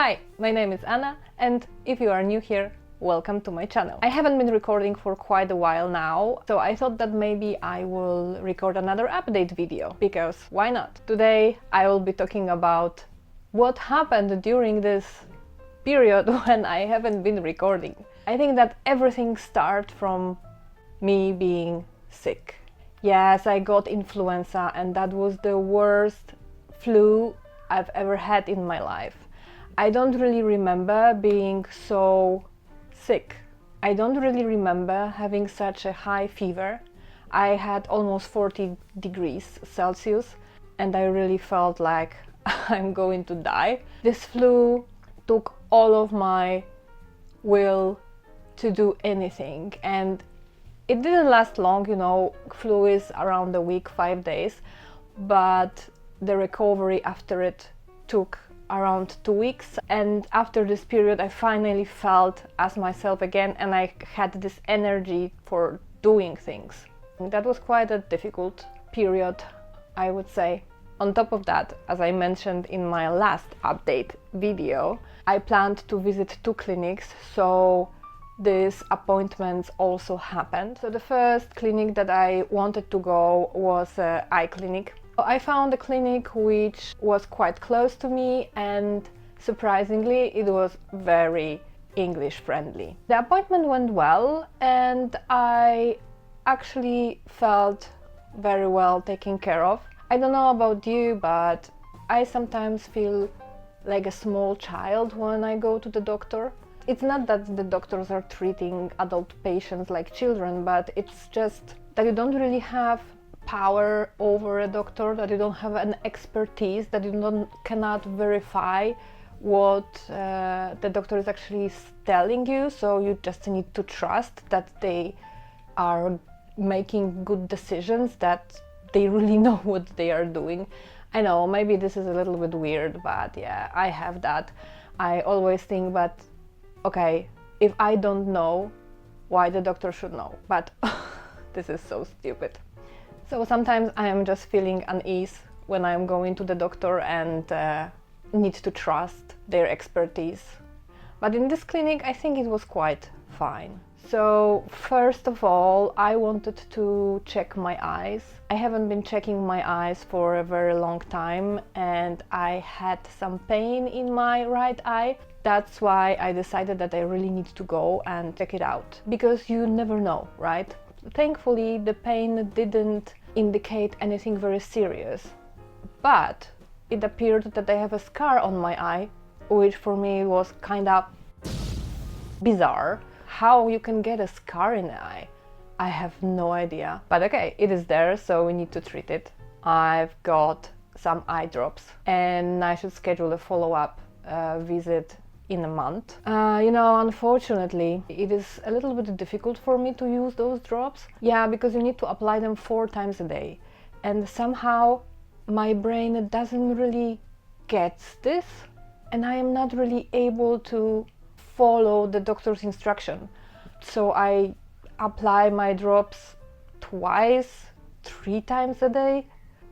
Hi, my name is Anna, and if you are new here, welcome to my channel. I haven't been recording for quite a while now, so I thought that maybe I will record another update video, because why not? Today I will be talking about what happened during this period when I haven't been recording. I think that everything started from me being sick. Yes, I got influenza, and that was the worst flu I've ever had in my life. I don't really remember being so sick. I don't really remember having such a high fever. I had almost 40 degrees Celsius and I really felt like I'm going to die. This flu took all of my will to do anything, and it didn't last long, flu is around a week, 5 days, but the recovery after it took around 2 weeks, and after this period I finally felt as myself again and I had this energy for doing things. That was quite a difficult period, I would say. On top of that, as I mentioned in my last update video, I planned to visit 2 clinics, so these appointments also happened. So the first clinic that I wanted to go was an eye clinic. I found a clinic which was quite close to me, and surprisingly it was very English friendly. The appointment went well and I actually felt very well taken care of. I don't know about you, but I sometimes feel like a small child when I go to the doctor. It's not that the doctors are treating adult patients like children, but it's just that you don't really have power over a doctor, that you don't have an expertise, that you cannot verify what the doctor is actually telling you, so you just need to trust that they are making good decisions, that they really know what they are doing. I know, maybe this is a little bit weird, but yeah, I have that. I always think, but okay, if I don't know, why the doctor should know? But this is so stupid. So sometimes I am just feeling unease when I'm going to the doctor and need to trust their expertise. But in this clinic, I think it was quite fine. So first of all, I wanted to check my eyes. I haven't been checking my eyes for a very long time and I had some pain in my right eye. That's why I decided that I really need to go and check it out, because you never know, right? Thankfully, the pain didn't indicate anything very serious, but it appeared that I have a scar on my eye, which for me was kind of bizarre. How you can get a scar in the eye, I have no idea. But okay, it is there, so we need to treat it. I've got some eye drops and I should schedule a follow-up visit in a month. Unfortunately, it is a little bit difficult for me to use those drops. Yeah, because you need to apply them 4 times a day. And somehow my brain doesn't really get this. And I am not really able to follow the doctor's instruction. So I apply my drops twice, 3 times a day.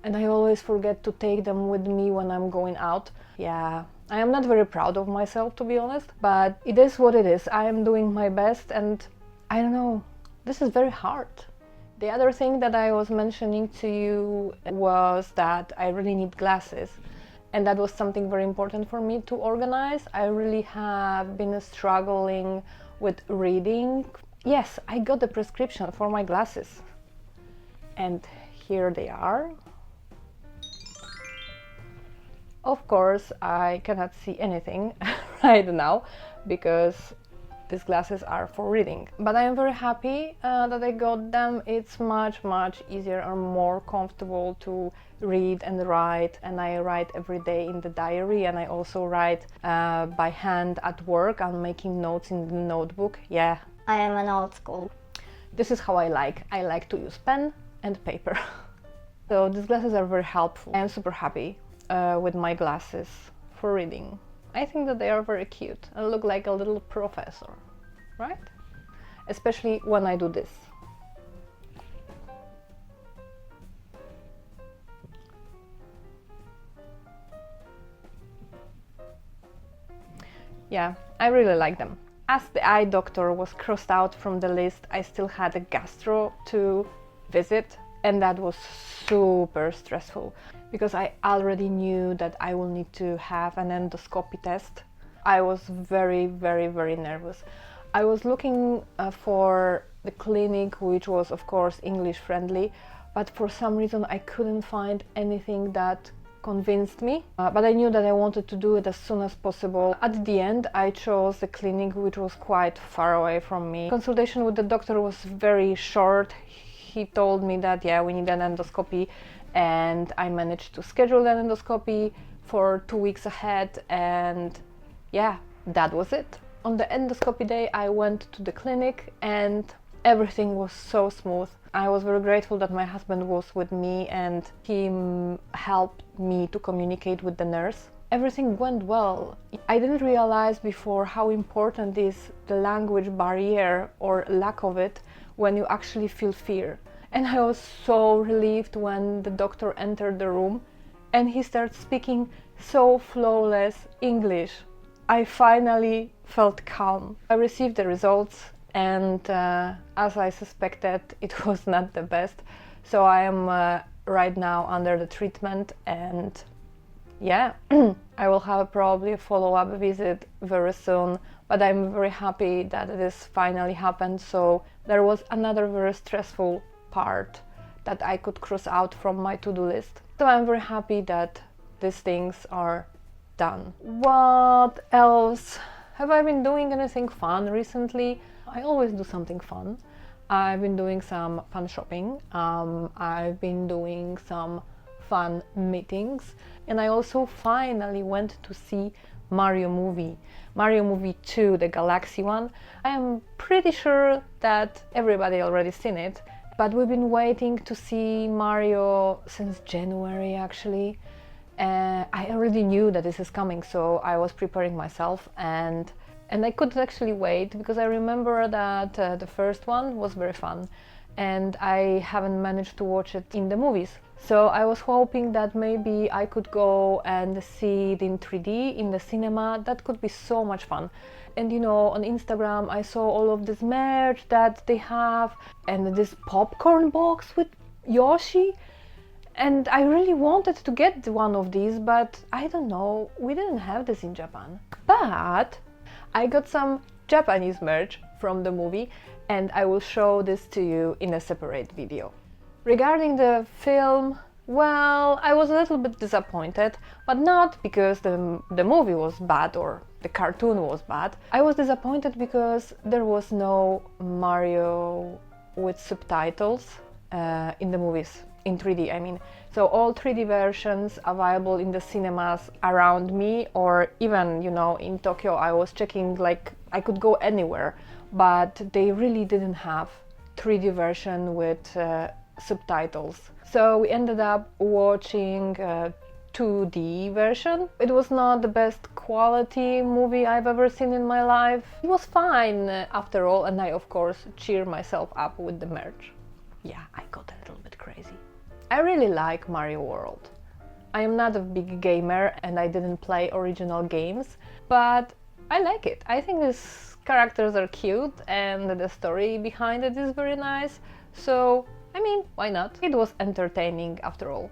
And I always forget to take them with me when I'm going out. Yeah. I am not very proud of myself, to be honest, but it is what it is. I am doing my best and I don't know, this is very hard. The other thing that I was mentioning to you was that I really need glasses, and that was something very important for me to organize. I really have been struggling with reading. Yes, I got the prescription for my glasses and here they are. Of course, I cannot see anything right now because these glasses are for reading. But I am very happy that I got them. It's much easier and more comfortable to read and write. And I write every day in the diary, and I also write by hand at work. I'm making notes in the notebook. Yeah. I am an old school. This is how I like to use pen and paper. So these glasses are very helpful. I am super happy with my glasses for reading. I think that they are very cute and look like a little professor, right? Especially when I do this. Yeah, I really like them. As the eye doctor was crossed out from the list, I still had a gastro to visit, and that was super stressful because I already knew that I will need to have an endoscopy test. I was very, very, very nervous. I was looking for the clinic, which was of course English friendly, but for some reason I couldn't find anything that convinced me, but I knew that I wanted to do it as soon as possible. At the end, I chose a clinic which was quite far away from me. Consultation with the doctor was very short. He told me that yeah, we need an endoscopy, and I managed to schedule an endoscopy for 2 weeks ahead, and yeah, that was it. On the endoscopy day, I went to the clinic and everything was so smooth. I was very grateful that my husband was with me and he helped me to communicate with the nurse. Everything went well. I didn't realize before how important is the language barrier or lack of it when you actually feel fear. And I was so relieved when the doctor entered the room and he started speaking so flawless English. I finally felt calm. I received the results, and as I suspected, it was not the best. So I am right now under the treatment, and yeah, I will have probably a follow-up visit very soon, but I'm very happy that this finally happened. So there was another very stressful part that I could cross out from my to-do list. So I'm very happy that these things are done. What else? Have I been doing anything fun recently? I always do something fun. I've been doing some fun shopping. I've been doing some fun meetings, and I also finally went to see Mario movie 2, the Galaxy one. I am pretty sure that everybody already seen it, but we've been waiting to see Mario since January actually. I already knew that this is coming, so I was preparing myself, and I couldn't actually wait because I remember that the first one was very fun and I haven't managed to watch it in the movies. So I was hoping that maybe I could go and see it in 3D in the cinema. That could be so much fun. And you know, on Instagram I saw all of this merch that they have and this popcorn box with Yoshi. And I really wanted to get one of these, but I don't know, we didn't have this in Japan. But I got some Japanese merch from the movie and I will show this to you in a separate video. Regarding the film, well, I was a little bit disappointed, but not because the movie was bad or the cartoon was bad. I was disappointed because there was no Mario with subtitles in the movies. In 3D, I mean. So all 3D versions available in the cinemas around me, or even, you know, in Tokyo, I was checking, like, I could go anywhere, but they really didn't have 3D version with subtitles. So we ended up watching 2D version. It was not the best quality movie I've ever seen in my life. It was fine after all, and I of course cheer myself up with the merch. Yeah, I got a little bit crazy. I really like Mario World. I am not a big gamer and I didn't play original games, but I like it. I think these characters are cute and the story behind it is very nice. So, I mean, why not? It was entertaining after all.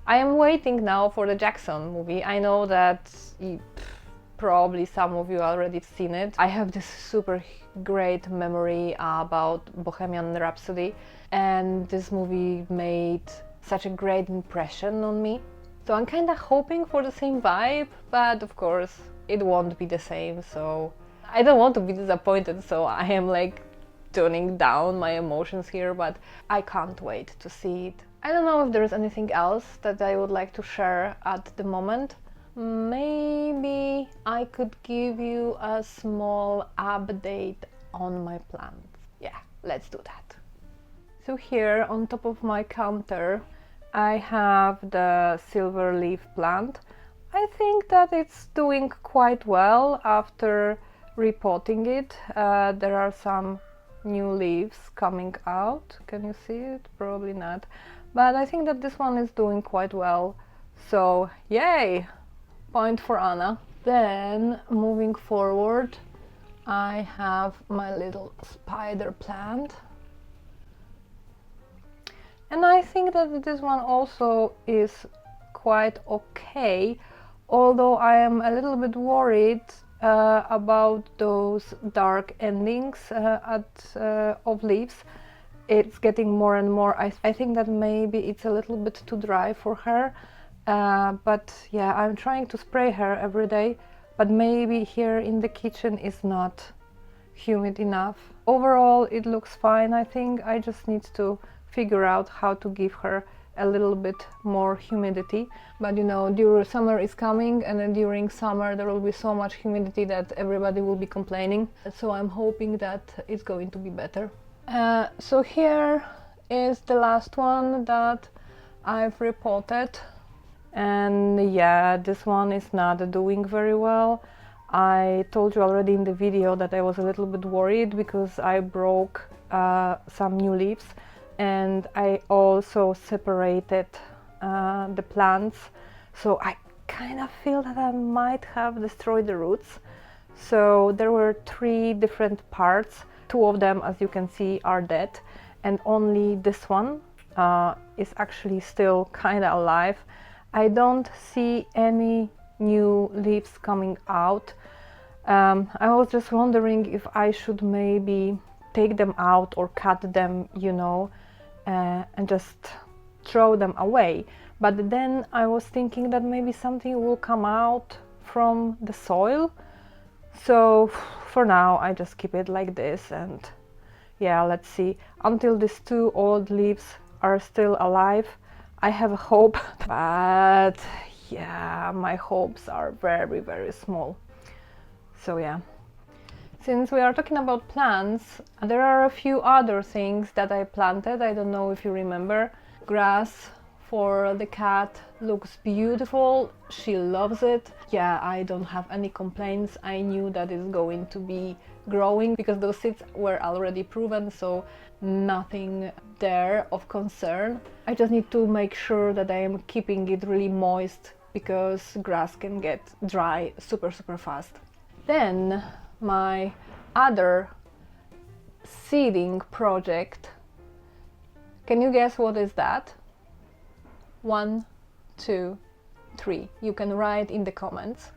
I am waiting now for the Jackson movie. I know that probably some of you already seen it. I have this super great memory about Bohemian Rhapsody, and this movie made such a great impression on me. So I'm kind of hoping for the same vibe, but of course it won't be the same, so I don't want to be disappointed, so I am like toning down my emotions here, but I can't wait to see it. I don't know if there's anything else that I would like to share at the moment. Maybe I could give you a small update on my plants. Yeah, let's do that. So here on top of my counter I have the silver leaf plant. I think that it's doing quite well after repotting it. There are some new leaves coming out. Can you see it? Probably not. But I think that this one is doing quite well. So yay! Point for Anna. Then moving forward, I have my little spider plant. And I think that this one also is quite okay, although I am a little bit worried about those dark endings of leaves. It's getting more and more. I think that maybe it's a little bit too dry for her, but yeah, I'm trying to spray her every day, but maybe here in the kitchen is not humid enough. Overall, it looks fine. I think I just need to figure out how to give her a little bit more humidity. But you know, during summer is coming, and then during summer there will be so much humidity that everybody will be complaining. So I'm hoping that it's going to be better. So here is the last one that I've repotted, and yeah, this one is not doing very well. I told you already in the video that I was a little bit worried because I broke some new leaves, and I also separated the plants, so I kind of feel that I might have destroyed the roots. So there were 3 different parts. 2 of them, as you can see, are dead, and only this one is actually still kind of alive. I don't see any new leaves coming out. I was just wondering if I should maybe take them out or cut them, you know, and just throw them away. But then I was thinking that maybe something will come out from the soil. So for now I just keep it like this, and yeah, let's see. Until these 2 old leaves are still alive, I have a hope. But yeah, my hopes are very, very small. So yeah. Since we are talking about plants, there are a few other things that I planted. I don't know if you remember. Grass for the cat looks beautiful. She loves it. Yeah, I don't have any complaints. I knew that it's going to be growing because those seeds were already proven, so nothing there of concern. I just need to make sure that I am keeping it really moist because grass can get dry super fast. Then my other seeding project. Can you guess what is that? 1, 2, 3. You can write in the comments.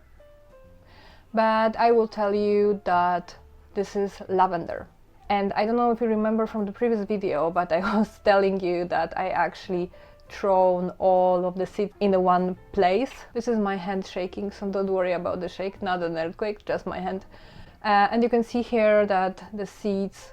But I will tell you that this is lavender. And I don't know if you remember from the previous video, but I was telling you that I actually thrown all of the seeds in the one place. This is my hand shaking, so don't worry about the shake, not an earthquake, just my hand. And you can see here that the seeds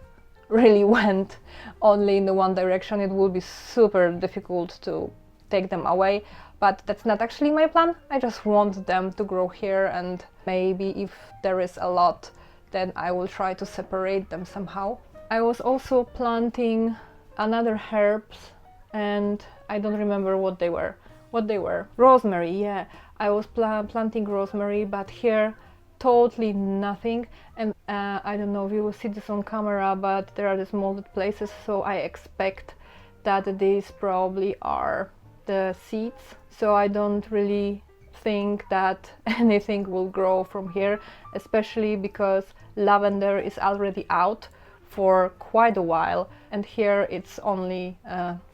really went only in the one direction. It will be super difficult to take them away, but that's not actually my plan. I just want them to grow here, and maybe if there is a lot, then I will try to separate them somehow. I was also planting another herbs, and I don't remember what they were. Rosemary, yeah. I was planting rosemary, but here totally nothing. And I don't know if you will see this on camera, but there are these molded places, so I expect that these probably are the seeds. So I don't really think that anything will grow from here, especially because lavender is already out for quite a while, and here it's only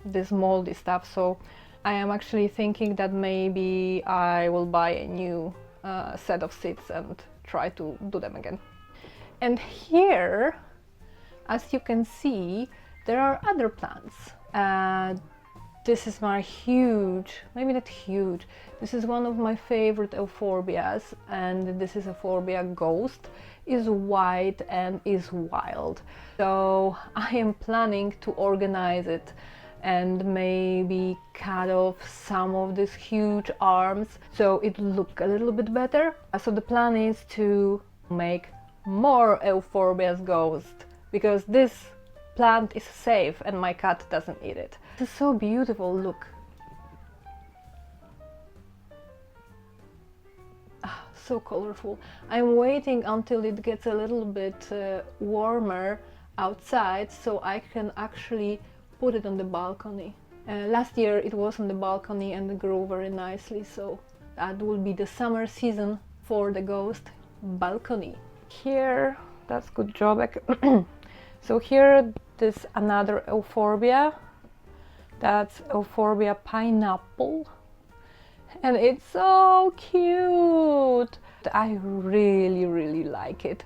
this moldy stuff. So I am actually thinking that maybe I will buy a new set of seeds and try to do them again. And here, as you can see, there are other plants. This is my huge, maybe not huge, this is one of my favorite euphorbias, and this is Euphorbia Ghost. Is white and is wild. So I am planning to organize it and maybe cut off some of these huge arms so it look a little bit better. So the plan is to make more Euphorbia's Ghost, because this plant is safe and my cat doesn't eat it. This is so beautiful, look. So colorful. I'm waiting until it gets a little bit warmer outside so I can actually put it on the balcony. Last year it was on the balcony and grew very nicely, so that will be the summer season for the ghost balcony. Here, that's good job. So here, this another euphorbia. That's euphorbia pineapple. And it's so cute. I really like it.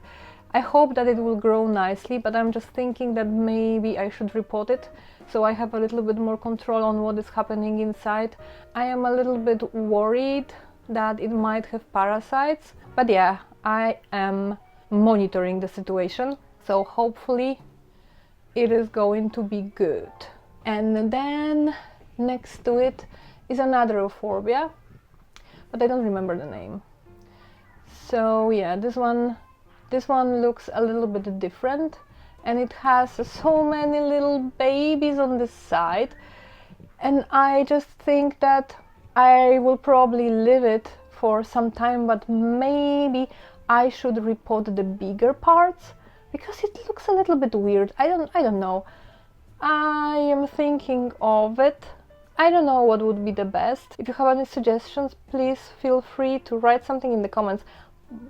I hope that it will grow nicely, but I'm just thinking that maybe I should repot it so I have a little bit more control on what is happening inside. I am a little bit worried that it might have parasites, but yeah, I am monitoring the situation, so hopefully it is going to be good. And then next to it is another euphorbia, but I don't remember the name. So yeah, this one looks a little bit different, and it has so many little babies on this side, and I just think that I will probably leave it for some time, but maybe I should repot the bigger parts because it looks a little bit weird. I don't know. I am thinking of it. I don't know what would be the best. If you have any suggestions, please feel free to write something in the comments.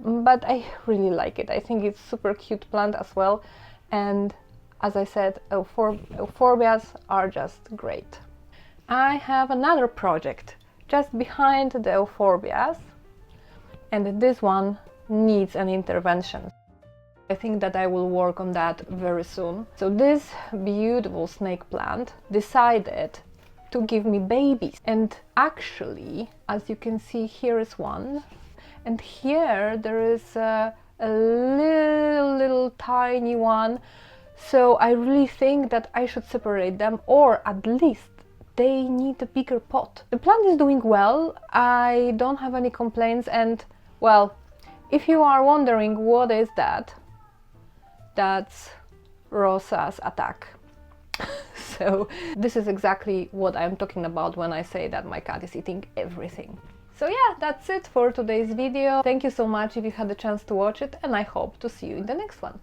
But I really like it. I think it's super cute plant as well. And as I said, euphorbias are just great. I have another project just behind the euphorbias, and this one needs an intervention. I think that I will work on that very soon. So this beautiful snake plant decided to give me babies. And actually, as you can see, here is one. And here there is a little tiny one. So I really think that I should separate them, or at least they need a bigger pot. The plant is doing well. I don't have any complaints, and well, if you are wondering what is that, that's Rosa's attack. So this is exactly what I'm talking about when I say that my cat is eating everything. So yeah, that's it for today's video. Thank you so much if you had the chance to watch it, and I hope to see you in the next one.